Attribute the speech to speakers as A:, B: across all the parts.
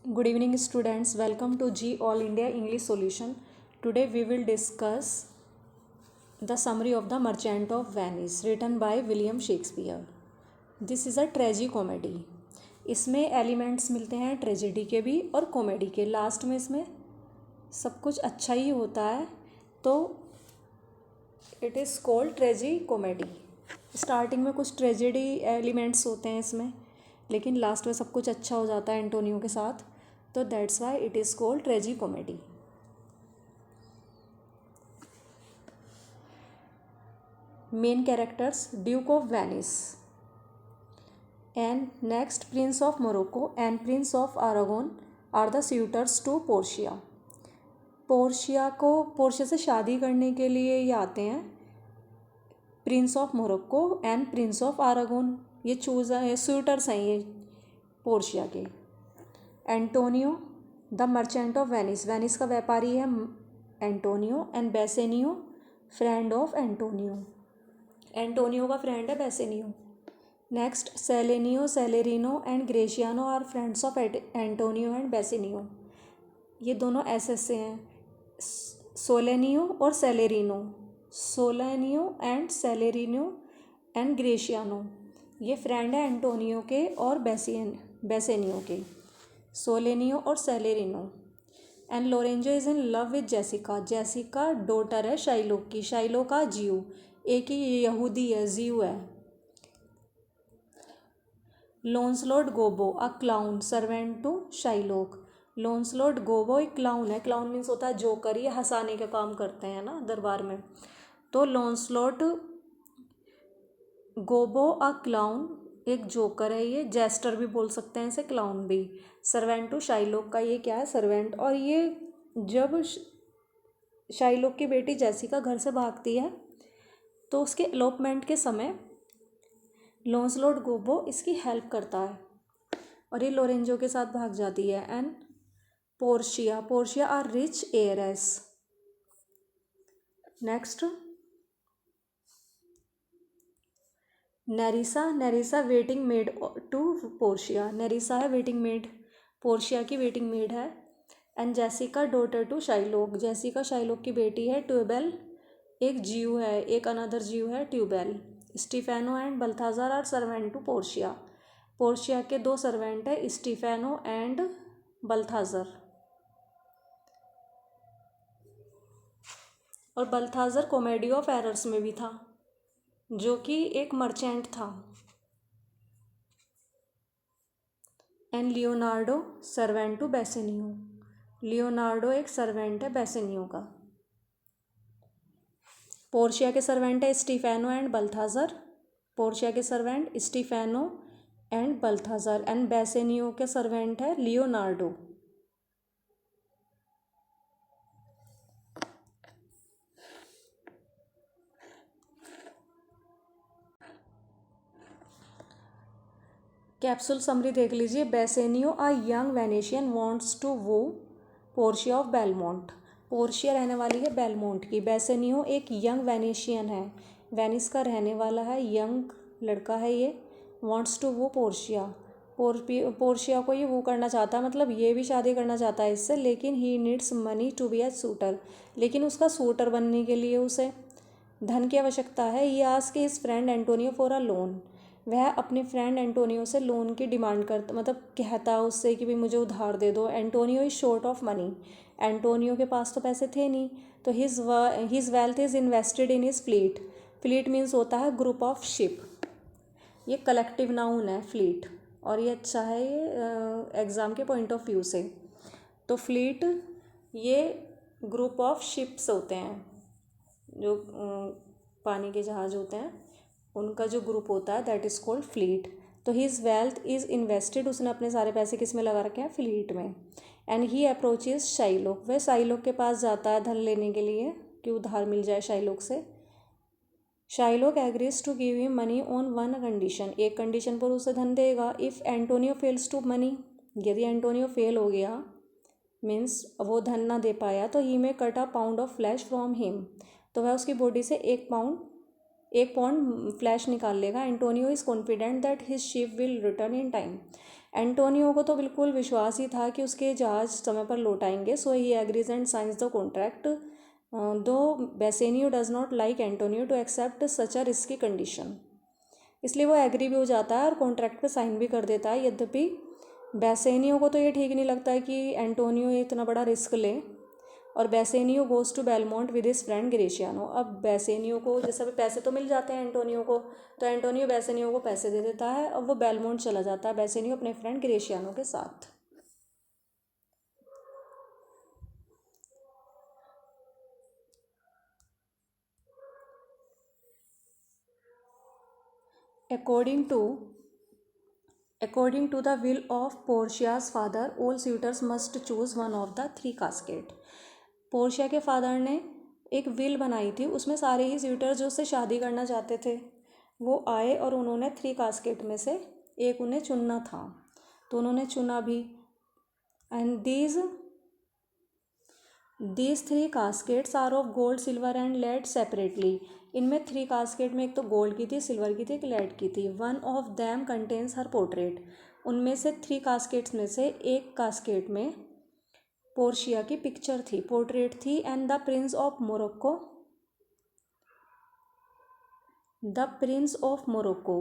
A: Good evening, students. Welcome to G All India English Solution. Today we will discuss the summary of The Merchant of Venice, written by William Shakespeare. This is a tragicomedy. इसमें elements मिलते हैं tragedy के भी और comedy के. Last में इसमें सब कुछ अच्छा ही होता है, तो इट इज़ कॉल्ड ट्रेजिकॉमेडी. स्टार्टिंग में कुछ ट्रेजेडी एलिमेंट्स होते हैं इसमें, लेकिन लास्ट में सब कुछ अच्छा हो जाता है एंटोनियो के साथ, तो that's why it is called tragicomedy. Main characters: duke of Venice and next prince of Morocco and prince of Aragon are the suitors to Portia. Portia से शादी करने के लिए ये आते हैं. Prince of Morocco and prince of Aragon ये suitors हैं ये पोर्शिया के. Antonio the merchant of Venice, Venice का व्यापारी है Antonio. And Bassanio friend of Antonio, Antonio का फ्रेंड है Bassanio. Next Salanio, Salarino and Gratiano are friends of Antonio and Bassanio. ये दोनों ऐसे हैं, सोलेनियो और सेलेरिनो. सोलेनियो एंड सेलेरिनो एंड ग्रेशियानो ये फ्रेंड है एंटोनियो के और बेसेनियो के. सोलेनियो और Salarino. And Lorenzo is in love with Jessica, Jessica daughter है शाइलोक की. शाइलोक का जीव, एक ही यहूदी है, जीव है. लोन्सलोट गोबो अ क्लाउन सर्वेंट टू शाइलोक. लोन्सलोट गोबो एक क्लाउन है. क्लाउन मीन्स होता है जोकर, ये हंसाने का काम करते हैं ना दरबार में. तो लोन्सलोट गोबो अ क्लाउन एक जोकर है, ये जेस्टर भी बोल सकते हैं इसे, क्लाउन भी. सर्वेंट टू शाइलोक का ये क्या है, सर्वेंट. और ये जब शाइलोक की बेटी जेसिका घर से भागती है तो उसके एलोपमेंट के समय लोन्सलोट गोबो इसकी हेल्प करता है और ये लोरेंजो के साथ भाग जाती है. And Portia are rich heiress. Next Nerissa waiting maid to Portia. Nerissa है वेटिंग मेड, पोर्शिया की वेटिंग मेड है. And Jessica daughter to Shylock, Jessica Shylock की बेटी है. ट्यूबेल एक जीव है, एक अनदर जीव है Tubal. Stephano and Balthazar are servant to Portia. Portia के दो सर्वेंट है, स्टीफेनो एंड बल्थाजर. और बल्थाजर कॉमेडी ऑफ एरर्स में भी था, जो कि एक मर्चेंट था. And Leonardo servant to Bassanio. Leonardo एक सर्वेंट है बेसेनियो का. पोर्शिया के सर्वेंट है स्टीफेनो एंड बल्थाजर. पोर्शिया के servant Stephano and Balthazar. And Bassanio के सर्वेंट है लियोनार्डो. कैप्सूल समरी देख लीजिए. Bassanio a young Venetian wants to woo Portia of Belmont. Portia रहने वाली है बेलमोंट की. बेसेनियो एक यंग वेनेशियन है, वेनिस का रहने वाला है, यंग लड़का है ये. Wants to woo Portia, Portia को ये वो करना चाहता है, मतलब ये भी शादी करना चाहता है इससे. लेकिन he needs money to be a suitor, लेकिन उसका सूटर बनने के लिए उसे धन की आवश्यकता है. He ask his friend Antonio for a loan. वह अपने फ्रेंड एंटोनियो से लोन की डिमांड करता, मतलब कहता उससे कि भाई मुझे उधार दे दो. Antonio is short of money. Antonio के पास तो पैसे थे नहीं, तो his wealth is invested in his fleet. Fleet means होता है ग्रुप ऑफ शिप. ये कलेक्टिव नाउन है फ्लीट, और ये अच्छा है ये एग्ज़ाम के पॉइंट ऑफ व्यू से. तो फ्लीट ये ग्रुप ऑफ शिप्स होते हैं, जो पानी के जहाज़ होते हैं उनका जो ग्रुप होता है, दैट इज़ कॉल्ड फ्लीट. तो हिज वेल्थ इज़ इन्वेस्टेड, उसने अपने सारे पैसे किस में लगा रखे हैं, फ्लीट में. एंड ही अप्रोचेज शाइलोक, वह शाइलोक के पास जाता है धन लेने के लिए कि उधार मिल जाए शाइलोक से. Shylock agrees to give him money on one condition, एक कंडीशन पर उसे धन देगा. If Antonio fails to money, यदि एंटोनियो फेल हो गया, मीन्स वो धन ना दे पाया, तो ही में cut a pound of flash from him, तो वह उसकी बॉडी से एक पाउंड फ्लैश निकाल लेगा. Antonio is confident that his ship will return in time. Antonio को तो बिल्कुल विश्वास ही था कि उसके जहाज समय पर लौट आएंगे, so he agrees and signs the contract, though Bassanio does not like Antonio to accept such a risky condition. इसलिए वो एग्री भी हो जाता है और कॉन्ट्रैक्ट पे साइन भी कर देता है। यद्यपि बेसेनियो को तो ये ठीक नहीं लगता है कि एंटोनियो इतना बड़ा रिस्क ले, और Bassanio goes to Belmont with his friend Gratiano. अब बेसेनियो को जैसे अभी पैसे तो मिल जाते हैं एंटोनियो को, तो एंटोनियो बेसेनियो को पैसे दे देता है और वो बेलमोंट चला जाता है बेसेनियो अपने फ्रेंड ग्रेशियानो के साथ। According to the will of Portia's father, all suitors must choose one of the three casket। Portia के फादर ने एक विल बनाई थी, उसमें सारे ही स्यूटर जो उससे शादी करना चाहते थे वो आए और उन्होंने 3 कास्केट में से एक उन्हें चुनना था, तो उन्होंने चुना भी। And these 3 caskets are of gold silver and lead separately. इनमें 3 कास्केट में एक तो गोल्ड की थी, सिल्वर की थी, एक लेड की थी। One of them contains her portrait. उनमें से 3 कास्केट्स में से एक कास्केट में पोर्शिया की पिक्चर थी, पोर्ट्रेट थी। And the prince of Morocco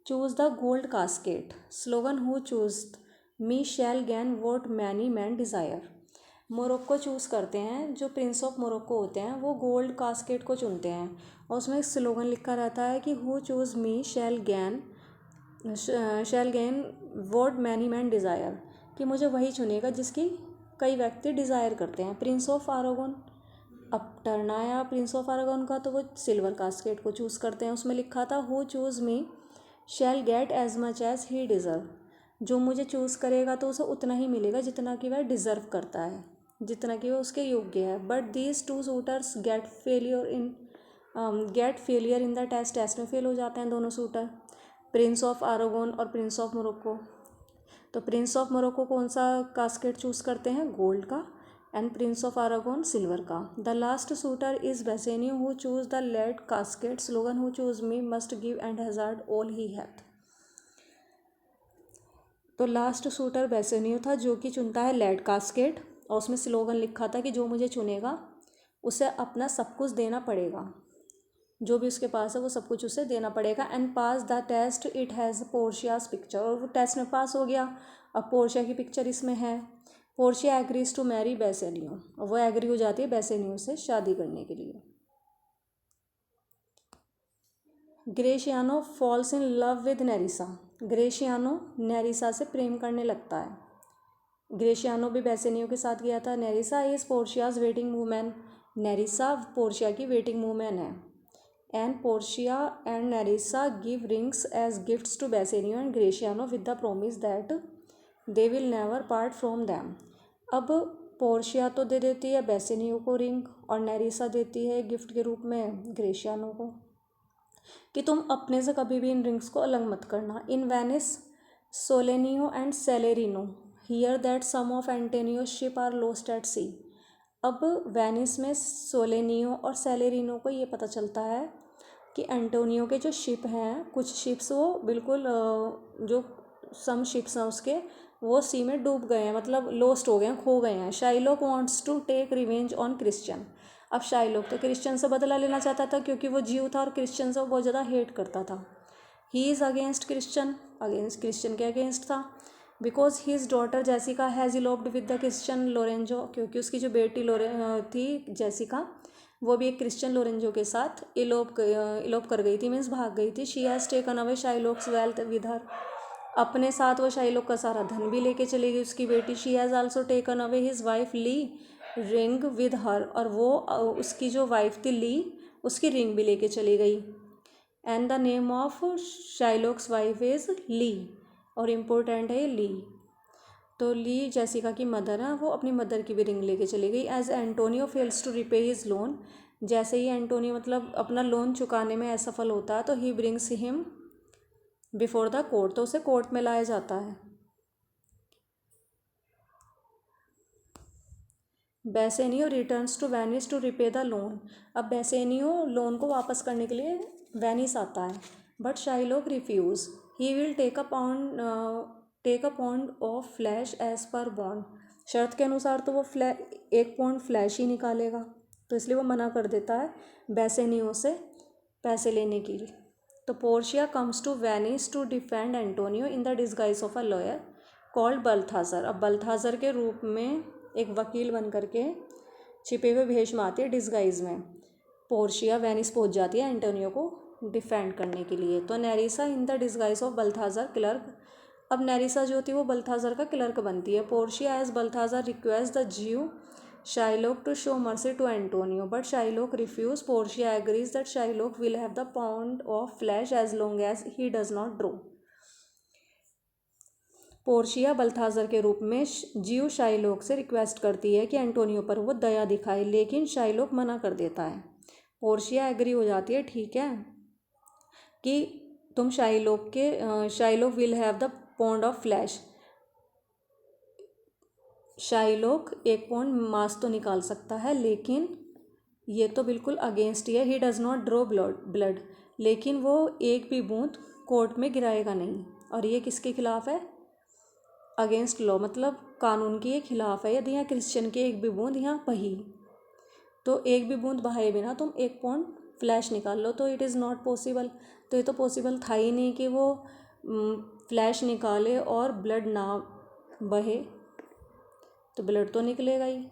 A: choose the gold casket. Slogan who choose me shall gain what many man desire. Morocco choose करते हैं, जो प्रिंस ऑफ मोरक्को होते हैं वो गोल्ड कास्केट को चुनते हैं, और उसमें एक स्लोगन लिखा रहता है कि who choose me shall gain what many man desire, कि मुझे वही चुनेगा जिसकी कई व्यक्ति डिज़ायर करते हैं। प्रिंस ऑफ आरागोन, अब टर्न आया प्रिंस ऑफ आरागोन का, तो वो सिल्वर कास्केट को चूज़ करते हैं। उसमें लिखा था who choose me shall get as much as he deserve. जो मुझे चूज़ करेगा तो उसे उतना ही मिलेगा जितना कि वह डिज़र्व करता है, जितना कि वह उसके योग्य है। But these 2 shooters get failure in the test में फेल हो जाते हैं दोनों शूटर, प्रिंस ऑफ आरागोन और प्रिंस ऑफ मोरक्को। तो प्रिंस ऑफ मोरक्को कौन सा कास्केट चूज़ करते हैं, गोल्ड का, and prince of Aragon silver का। The last shooter is Bassanio who choose the lead casket. Slogan who choose me must give and hazard all he hath. तो last shooter Bassanio था जो कि चुनता है लेड कास्केट, और उसमें slogan लिखा था कि जो मुझे चुनेगा उसे अपना सब कुछ देना पड़ेगा, जो भी उसके पास है वो सब कुछ उसे देना पड़ेगा। And pass the test it has Portia's picture. और वो टेस्ट में पास हो गया, अब पोर्शिया की पिक्चर इसमें है। Portia agrees to marry Bassanio, और वो एग्री हो जाती है बेसेनियो से शादी करने के लिए। Gratiano falls in love with Nerissa. Gratiano Nerissa से प्रेम करने लगता है। ग्रेशियानो भी बेसेनियो के साथ गया था। Nerissa is Portia's waiting women. नेरिसा पोर्शिया की वेटिंग वूमेन है। And Portia and Nerissa give rings as gifts to Bassanio and Gratiano with the promise that they will never part from them. अब Portia तो दे देती है Bassanio को ring, और नेरिसा देती है गिफ्ट के रूप में ग्रेशियानो को कि तुम अपने से कभी भी इन रिंग्स को अलग मत करना। In Venice Solanio and Salarino hear that some of Antonio ship are lost at sea. अब वेनिस में सोलेनियो और सेलेरिनो को ये पता चलता है कि एंटोनियो के जो शिप हैं, कुछ शिप्स वो बिल्कुल जो सम शिप्स हैं उसके, वो सी में डूब गए हैं, मतलब लोस्ट हो गए हैं, खो गए हैं। Shylock wants to take revenge on Christian. अब शाइलोक तो क्रिश्चियन से बदला लेना चाहता था क्योंकि वो जीव था और क्रिश्चियन से वो बहुत ज़्यादा हेट करता था। ही इज़ अगेंस्ट क्रिश्चियन के अगेंस्ट था। Because his daughter Jessica has eloped with the Christian Lorenzo, क्योंकि उसकी जो बेटी थी जेसिका, वो भी एक क्रिश्चियन लोरेंजो के साथ इलोप कर गई थी, मीन्स भाग गई थी। She has taken away Shylock's wealth with her. अपने साथ वो शाइलोक का सारा धन भी लेके चली गई उसकी बेटी। She has also taken away his wife Leah ring with her, और वो उसकी जो वाइफ थी ली, उसकी रिंग भी लेके चली गई। And the name of Shylock's wife is Leah, और इम्पोर्टेंट है ली। तो ली जेसिका की मदर है, वो अपनी मदर की भी रिंग लेके चली गई। As Antonio fails to repay his loan, जैसे ही एंटोनियो मतलब अपना लोन चुकाने में असफल होता है तो he brings him before the court, तो उसे कोर्ट में लाया जाता है। Bassanio returns to Venice to repay the loan. अब बेसेनियो लोन को वापस करने के लिए वेनिस आता है, but Shylock refuse. He will take a pound of flesh as per bond, शर्त के अनुसार तो वो एक पॉन्ड फ्लैश ही निकालेगा, तो इसलिए वो मना कर देता है बेसेनियो से पैसे लेने के लिए। तो Portia comes to Venice to defend Antonio in the disguise of a lawyer called Balthazar. अब बल्थाजर के रूप में एक वकील बन करके छिपे हुए भेष में आती है, डिस्गाइज में पोर्शिया वेनिस पहुंच जाती है एंटोनियो को डिफेंड करने के लिए। तो Nerissa in the disguise of Balthazar clerk, अब नेरिसा जो होती है वो बल्थाजर का क्लर्क बनती है। Portia as Balthazar request the Jew Shylock to show mercy to Antonio but Shylock refuse. Portia agrees that Shylock will have the pound of flesh as long as he does not draw. Portia Balthazar के रूप में ज्यू शाइलोक से request करती है कि Antonio पर वो दया दिखाए, लेकिन शाइलोक मना कर देता है। पोर्शिया एग्री हो जाती है, ठीक है, कि तुम Shylock will have the pound of flesh, Shylock एक पॉन्ड मांस तो निकाल सकता है, लेकिन ये तो बिल्कुल अगेंस्ट ही है। He does not draw blood, लेकिन वो एक भी बूंद कोर्ट में गिराएगा नहीं। और ये किसके खिलाफ है? अगेंस्ट लॉ, मतलब कानून के खिलाफ है। यदि यहाँ क्रिश्चियन की एक भी बूंद यहाँ बही, तो एक भी बूंद बहाए बिना तुम एक पॉन्ड फ्लैश निकाल लो, तो इट इज़ नॉट पॉसिबल। तो ये तो पॉसिबल था ही नहीं कि वो फ्लैश निकाले और ब्लड ना बहे, तो ब्लड तो निकलेगा ही।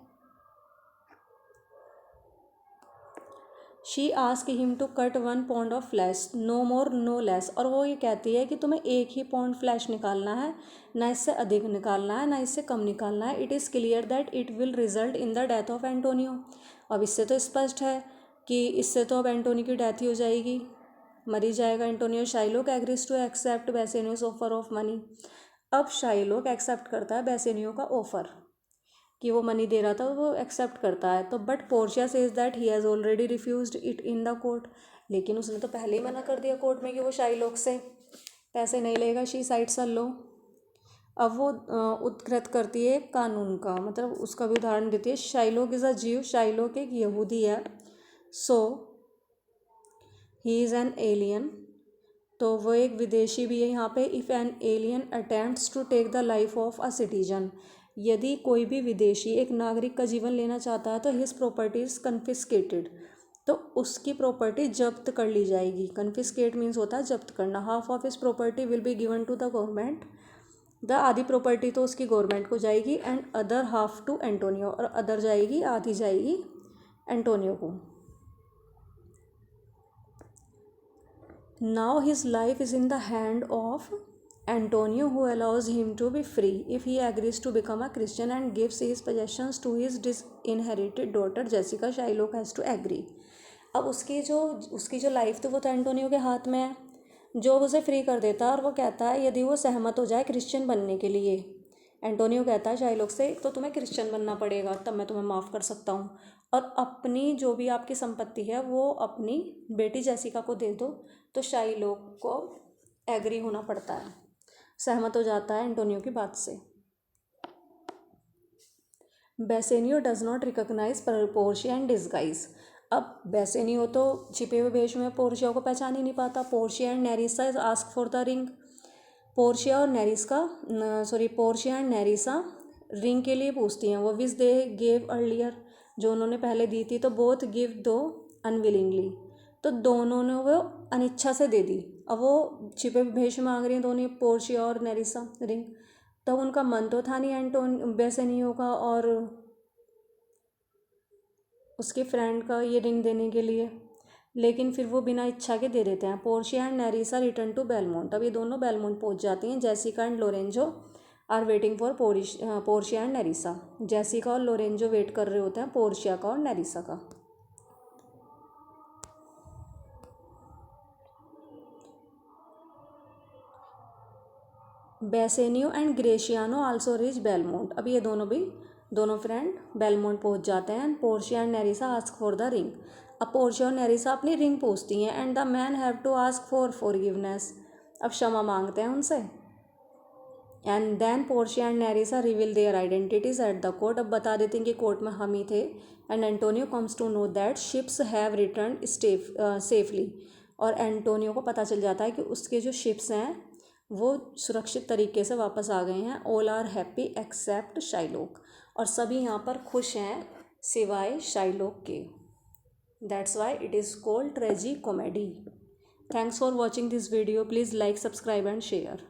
A: She ask him to cut 1 pound of flesh, no more no less, और वो ये कहती है कि तुम्हें एक ही पॉन्ड फ्लैश निकालना है, ना इससे अधिक निकालना है, ना इससे कम निकालना है। It is clear that it will result in the death of Antonio. अब इससे तो स्पष्ट है कि इससे तो अब एंटोनियो की डेथ ही हो जाएगी, मर ही जाएगा Antonio. Shylock agrees to accept Bassanio's offer of money. अब शाइलोक एक्सेप्ट करता है बेसेनियो का ऑफर कि वो मनी दे रहा था, वो एक्सेप्ट करता है। तो but Portia says that he has already refused it in the court, लेकिन उसने तो पहले ही मना कर दिया कोर्ट में कि वो शाइलोक से पैसे नहीं लेगा। She sides a law. अब वो उत्कृत करती है कानून का, मतलब उसका भी उदाहरण देती है। शाइलोक इज़ अ जीव, शाइलोक एक यहूदी है, so he is an alien, तो वो एक विदेशी भी है यहाँ पे। If an alien attempts to take the life of a citizen, यदि कोई भी विदेशी एक नागरिक का जीवन लेना चाहता है तो हिज प्रॉपर्टी इज़ कन्फिस्केटेड, तो उसकी प्रॉपर्टी जब्त कर ली जाएगी। कन्फिस्केट मीन्स होता है जब्त करना। Half of his property will be given to the government, the आधी प्रॉपर्टी तो उसकी गवर्नमेंट को जाएगी, and other half to Antonio, और अदर जाएगी, आधी जाएगी एंटोनियो को। Now his life is in the hand of Antonio, who allows him to be free if he agrees to become a Christian and gives his possessions to his disinherited daughter Jessica. Shylock has to agree. अब उसकी जो life थी वो तो Antonio के हाथ में है, जो उसे फ्री कर देता है, और वो कहता है यदि वो सहमत हो जाए क्रिश्चियन बनने के लिए। एंटोनियो कहता है शाइलोक से, तो तुम्हें क्रिश्चियन बनना पड़ेगा, तब मैं तुम्हें माफ़ कर सकता हूँ, और अपनी जो भी आपकी संपत्ति है वो अपनी बेटी जेसिका को दे दो। तो शाइलोक को एग्री होना पड़ता है, सहमत हो जाता है एंटोनियो की बात से। Bassanio does not recognise Portia and disguise. अब बेसेनियो तो छिपे हुए भेष में पोर्शिया को पहचान ही नहीं पाता। Portia and नेरिसा is ask for the ring. Portia and नेरिसा ring के लिए पूछती हैं, वो विच दे गेव अर्लियर, जो उन्होंने पहले दी थी। तो बोथ गिव दो अनविलिंगली, तो दोनों ने वो अनिच्छा से दे दी। अब वो छिपे भेष मांग रही हैं दोनों, पोर्शिया और नेरिसा, रिंग। तब उनका मन तो था नहीं बेसेनियो का और उसके फ्रेंड का ये रिंग देने के लिए, लेकिन फिर वो बिना इच्छा के दे देते हैं। Portia and Nerissa return to Belmont. अब ये दोनों बेलमोंट पहुंच जाती हैं। Jessica and Lorenzo are waiting for Portia and Nerissa. Jessica और लोरेंजो वेट कर रहे होते हैं पोर्शिया का और नेरिसा का। Bassanio and Gratiano also reach Belmont. अब ये दोनों फ्रेंड बेलमोंट पहुंच जाते हैं। Portia and Nerissa ask for the ring. अब पोर्शिया और नेरिसा अपनी रिंग पूछती हैं, and the man have to ask for forgiveness. अब क्षमा मांगते हैं उनसे। And then Portia and Nerissa reveal their identities at the court. अब बता देते हैं कि कोर्ट में हम ही थे। And Antonio comes to know that ships have return safely. और एंटोनियो को पता चल जाता है कि उसके जो शिप्स हैं वो सुरक्षित तरीके से वापस आ गए हैं। All are happy except Shylock, और सभी यहाँ पर खुश हैं सिवाय शाइलॉक के। That's why it is called tragicomedy. Thanks for watching this video. Please like, subscribe and share.